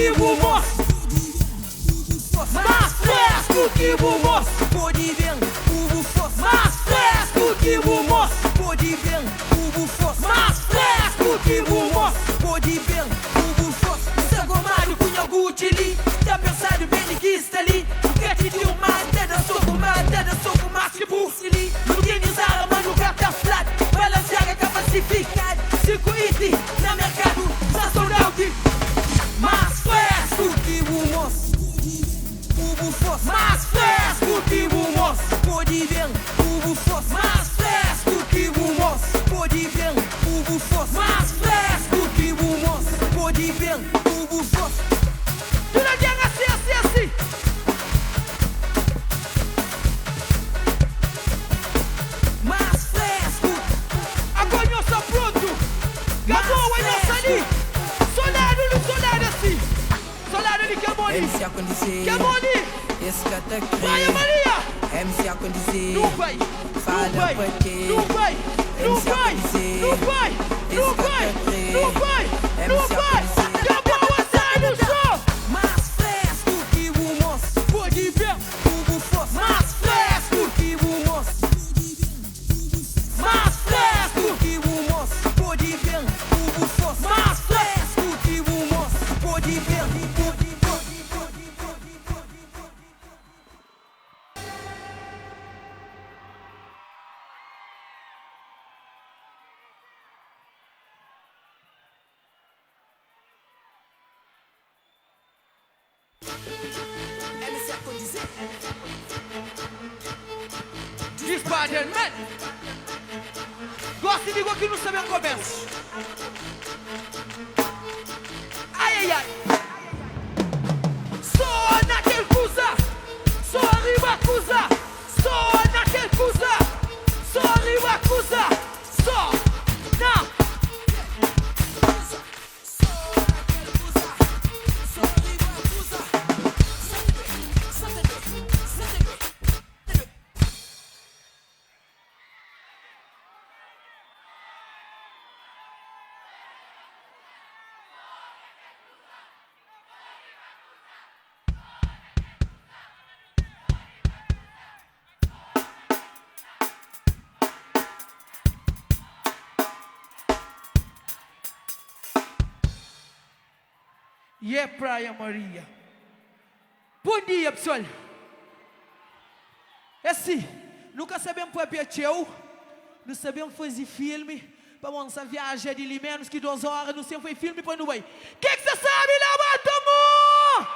que bumos. Mais fresco que bumos. Pode ver, o fosse. Mais fresco que bumos. Pode ver, o fosse. Mais fresco que bumos. Pode ver, o fosse. Sagomado cunha Gucci li. Tá pensado bem que está ali. Quer te ter uma até da soco mais que Bruce Lee. No Guinizara, mano, o gata flat. Balenciaga tá pacificado. 5 IT na mercado, já sold out. Mais fresco que bumos. O fosse. mais fresco que bumos. Pode ver, o fosse. Mais fresco que bumos. Pode ver, o fosse. Mais fresco que bumos. Pode ver, o fosse. Tu não tem assim. Mais fresco. Agora nós estamos pronto. Gabão, é nossa ali. Soldado assim. Soldado ali, que é bom ali. MC a condizer. Que é bom ali. Esse que até Vai, Maria. MC a condizer. Não vai. Fala Não vai. porque. Não vai. Não MC a vai. condizer. Não vai. Não vai. Não vai. Não MC a vai. condizer. Gabão, sai no chão. Mais fresco que o moço. Pode ver. O fosse. Mais fresco que o moço. Mais fresco Que o moço. Pode ver, o fosse. Mais fresco que o moço. Pode ver, MC a condizer. Spider-Man. Gosta de igual que não sabe o começo. Ai. Só naquele cusa. Só arriba cusa. Só naquele cusa. Só arriba cusa. Só na. E é Praia Maria. Bom dia, pessoal. É assim, nunca sabemos para Piacheu, não sabemos fazer filme, para nossa viagem de ali menos que 2 horas, não sempre foi filme para não vai. Que você sabe, levanta a mão!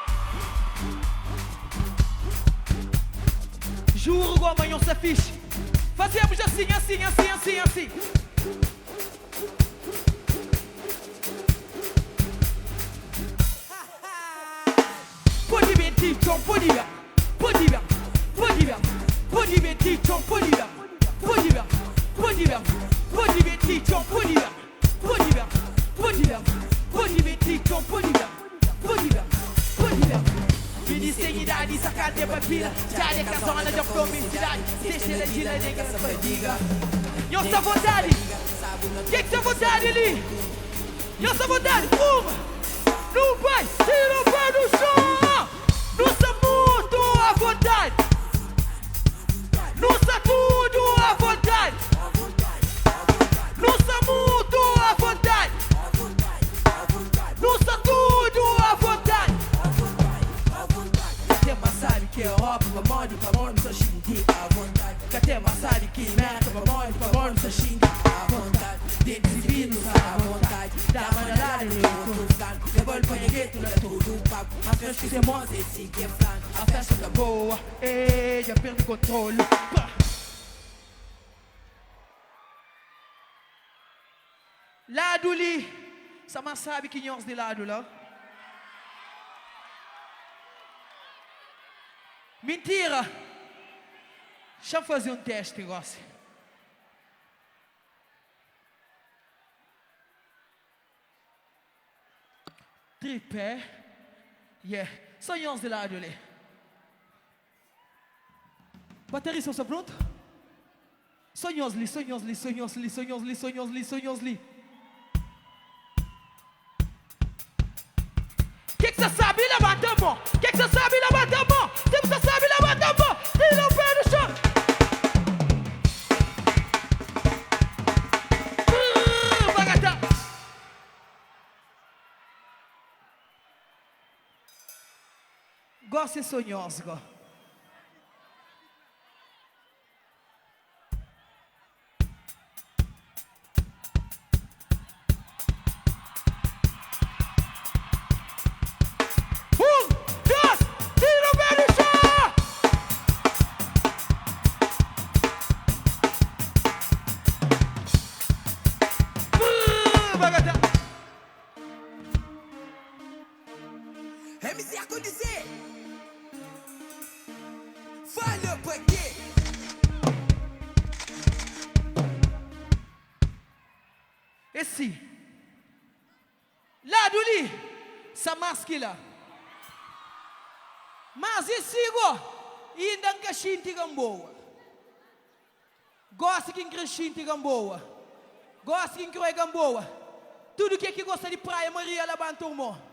Juro que amanhã você fixe. Fazemos assim. Pode ver, Tichon, pode ver, Tichon, pode ver, Tichon, pode ver. Vini sem idade, sacada pra pila, já de casona, já promiscuidade, deixa ele de nega, essa fadiga. E essa vontade, que essa vontade ali? E essa vontade, não vai, tira o pé do chão. Nossa muito à vontade. Nossa tudo à vontade. Nossa muito à vontade. Nossa tudo à vontade. Até mais sabe que é óbvio, pra mão, só xingue à vontade. Até mais sabe que meta, pra mão, só xingue à vontade. Dentes e vinos à vontade. Da manada, eu tô ficando. Depois põe gueto, não é tudo pago. Mas meus que sermões, esse que é flan. A festa tá boa, ei, já perdi o controle. Pá. Lado ali, Sama sabe que nós de lado lá? Mentira! Deixa eu fazer um teste, Rossi. Tripé. Yeah. Só nós de lado ali. Bateria, você pronto? Sonhos li. Que você sabe, levanta a mão. Que você sabe, levanta a mão. Se você sabe, levanta a mão. Tira o pé no chão. Bagatão. Gosta e sonhosgo. MC acontecer. Fala pra quê? Esse lado ali, essa masquila. Mas esse ainda que shinti gamboa. Gosta que crescente gamboa. Gosta que croia gamboa. Tudo que gosta de praia, Maria, levanta o mão.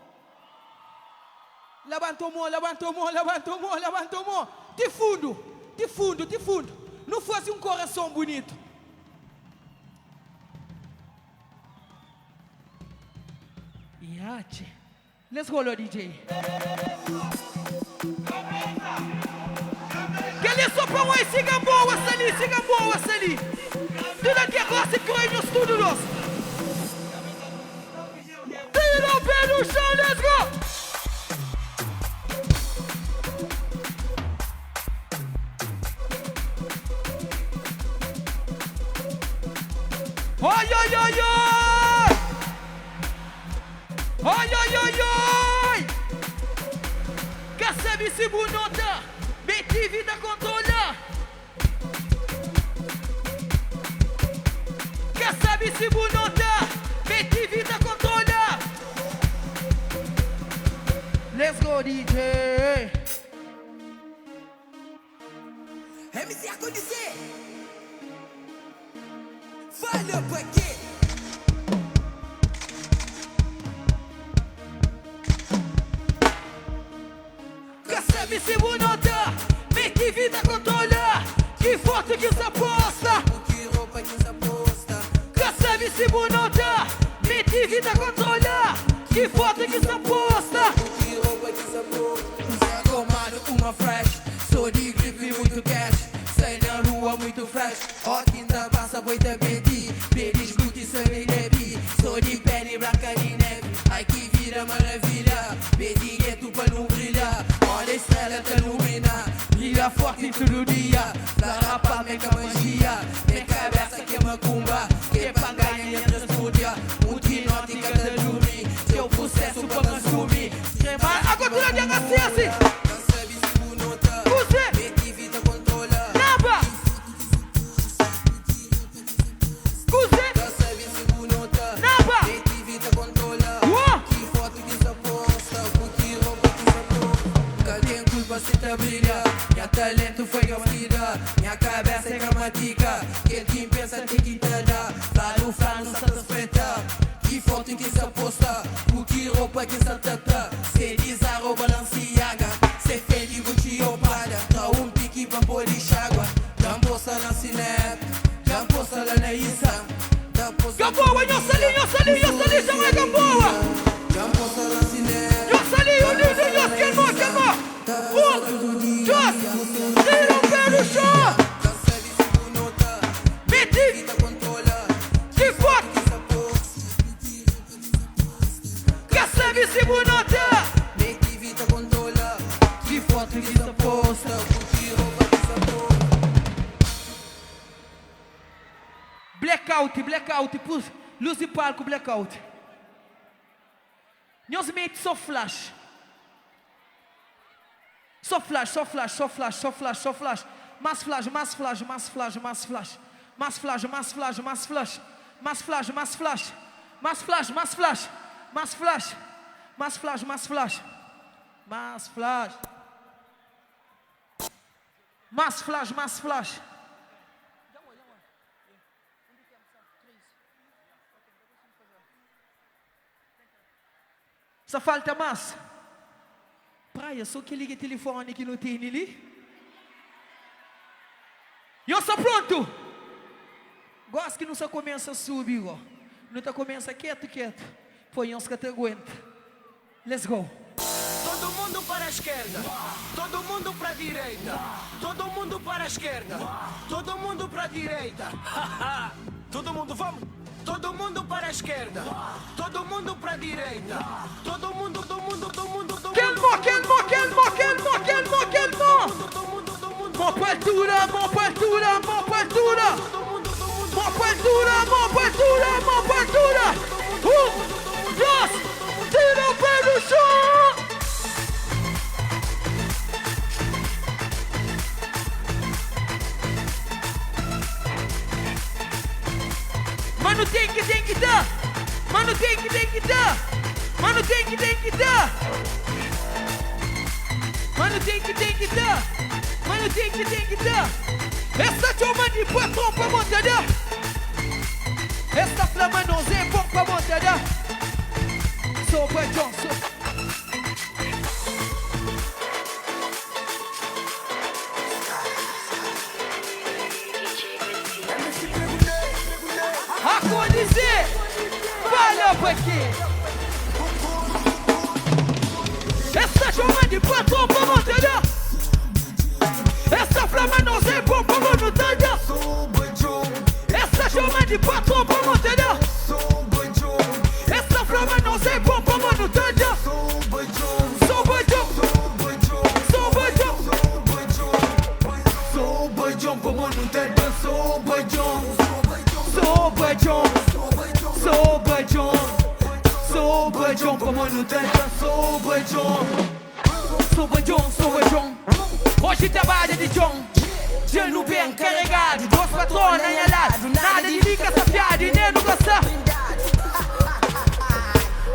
Levanta o mão, levanta o mão, levanta o mão, levanta o mão. De fundo, de fundo, de fundo. Não fosse um coração bonito. Iate. Let's go, DJ. Que ele só pra uma siga boa, Sali, siga boa, Sali. Tudo aqui gosta de correr nos estudos. Tira o pé no chão, let's go. Oi, oi, oi, oi! Oi, oi, oi, oi! Recebe esse bonota, mete vida controla. Recebe esse bonota, mete vida controla. Let's go, DJ! MC acontecer. Fala pra quê? Recebe esse bonota, mete vida controla. Que foto que se aposta. Que roupa que se aposta. Recebe esse bonota, mete vida controla. Que foto que se aposta. Que roupa que se aposta. Comando uma fresh. Sou de grife muito cash. Sai na rua muito fresh. Ó quinta passa boita pedi. Pedi escute sangue nebi. Sou de pele branca de neve. Ai que vira maravilha. Pedi gueto pra não brilhar. Olha a estrela pra iluminar. Brilha forte em todo dia. Zarapa minha magia. Minha cabeça que é macumba. Que pra ganhar minha estúdia. Multinote em cada dormir. Seu processo pra consumir. Agora tu não tem acesso. Minha talento foi a vida. Minha cabeça é gramática. Quem pensa tem que entender. Falo, não satisfeita. Que foto que se aposta. O que roupa que se tata. Se diz arroba Balenciaga. Se feliz Gucci ou Prada. Dá pique pra pôr de chágua. Jamposta na cinete. Jamposta lá na Issa. Gamboa, eu sali, chama aí Gamboa. Jamposta na cinete. Eu sali, eu lindo, queimou. Tira o pé no chão. Mete. Que foto. Recebe esse bonota. Mete vida controla. Que foto que se aposta. Que roupa que se aposta. Blackout, luz de palco, blackout. Meus mentes só flash. Só flash. Mais flash. Só falta mais. eu sou que liga o telefone que não tem ali. E eu sou pronto. Gosto que não só começa a subir, ó. Não tá começa quieto. Põe uns que te aguenta. Let's go. Todo mundo para a esquerda, todo mundo para a direita, todo mundo para a esquerda, todo mundo para a direita. Todo mundo, vamos! Todo mundo para a esquerda, todo mundo para a direita, todo mundo. Calmo. Mão pra altura. Dois, tira o pé do chão. Mano, tem que dar. Mano, tem que dar. Mano, tem que dar. Mano, tem que dar. Mano, tem que dar. Essa chama de patrão pra montada. Essa flama não é bom pra montada. Super Johnson. Acontecer, valeu pra quê? Essa chama de patrão pra montada. Essa flama não é bom pra montada. Essa chama de patrão pra montada. Essa flama não é bom pra montada. Sou bajão pra montada. Sou bajão pra montada. Sou bajão. Hoje trabalha de John. Jano bem carregado, dois patrões em lado. Nada de fica safiado e nem não gosta.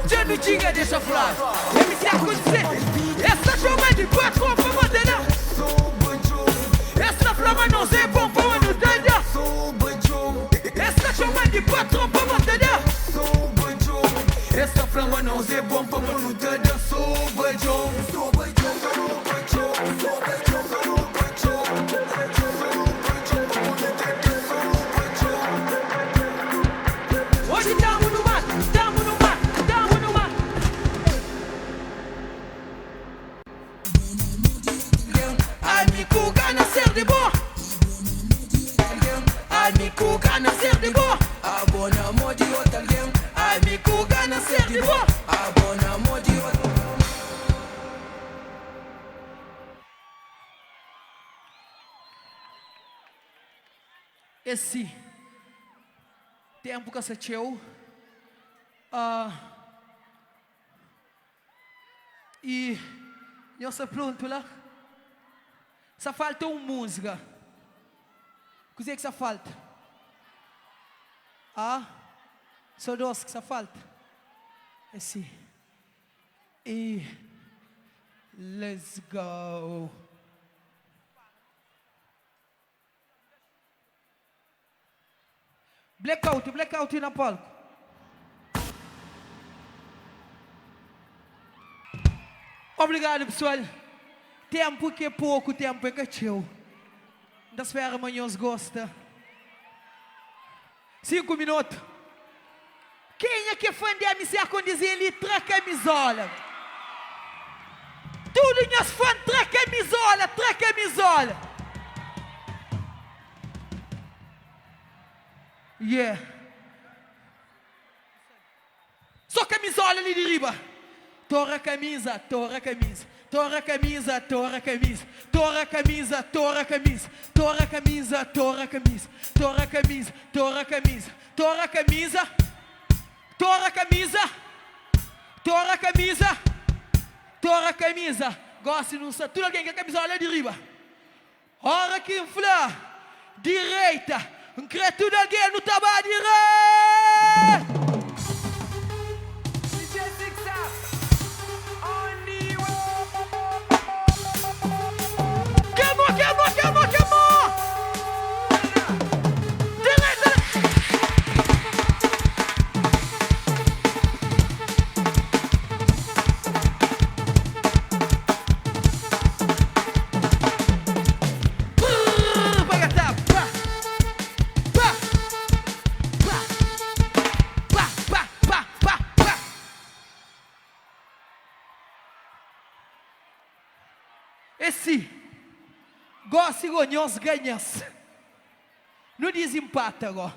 Jano diga deixa falar. MC acontecer. Essa chama de patrão pra montada. Essa flama não é bom pra montada. Essa chama de patrão pra montada. Essa flama não é bom pra montada. Sou bajão. Hoje tamo no mato. Amigo, gana ser de boa. Amigo, gana ser de boa. Abona modi outra alguém. Amigo, gana ser de boa. Abona modi outra. Esse tempo que você teu e eu sou pronto lá. Só falta uma música. O que é que só falta? Só dois que só falta. Esse. E let's go. Blackout na palco. Obrigado, pessoal. Tempo que é pouco, tempo é que é teu. Das férias amanhã os gosta. 5 minutos. Quem é que é fã de MC Acontecer ali? Tra camisola. Tudo minhas fãs, tra camisola. Yeah. Só camisola ali de riba. Torra camisa. Torra camisa. Gosto não sabe. Tudo alguém que a camisola de riba. Hora que infla. Direita. Tudo alguém no trabalho direito. Come on! Esse, gosta de nós ganhas. Não desempata agora.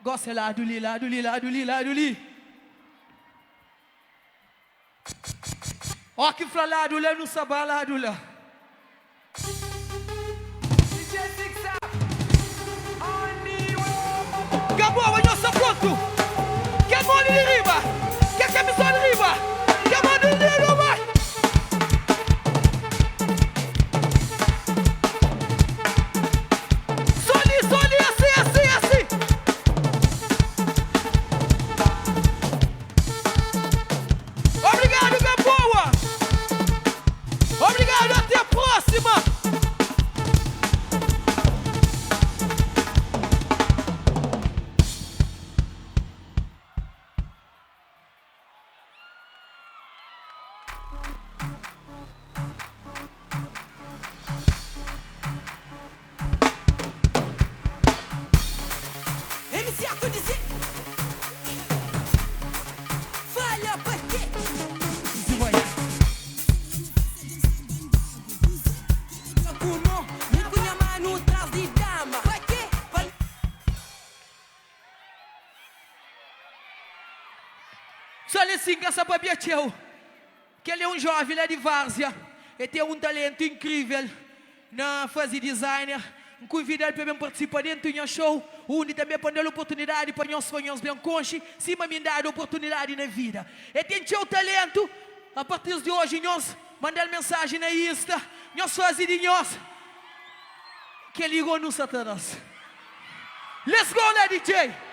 Gosta lá do li, lá do li, lá do li, lá do li. Ó que falado lá no sabá, lá do lá. Gamboa, nós estamos pronto. Quer mão de riba? Quer camisão de riba? Quer mão de riba, vai? Soli, assim. Obrigado, Gamboa. Obrigado, até a próxima. Que ele é um jovem lá de Várzea. Ele tem um talento incrível na fazer designer. Convido ele para participar dentro do show. Onde também para dar oportunidade para nós sonhos bem conche. Se me dar oportunidade na vida. Ele tem seu talento. A partir de hoje, nós mandar mensagem na Insta. Nós fazemos de nós. Que ele ligou no Satanás. Let's go, lá, DJ.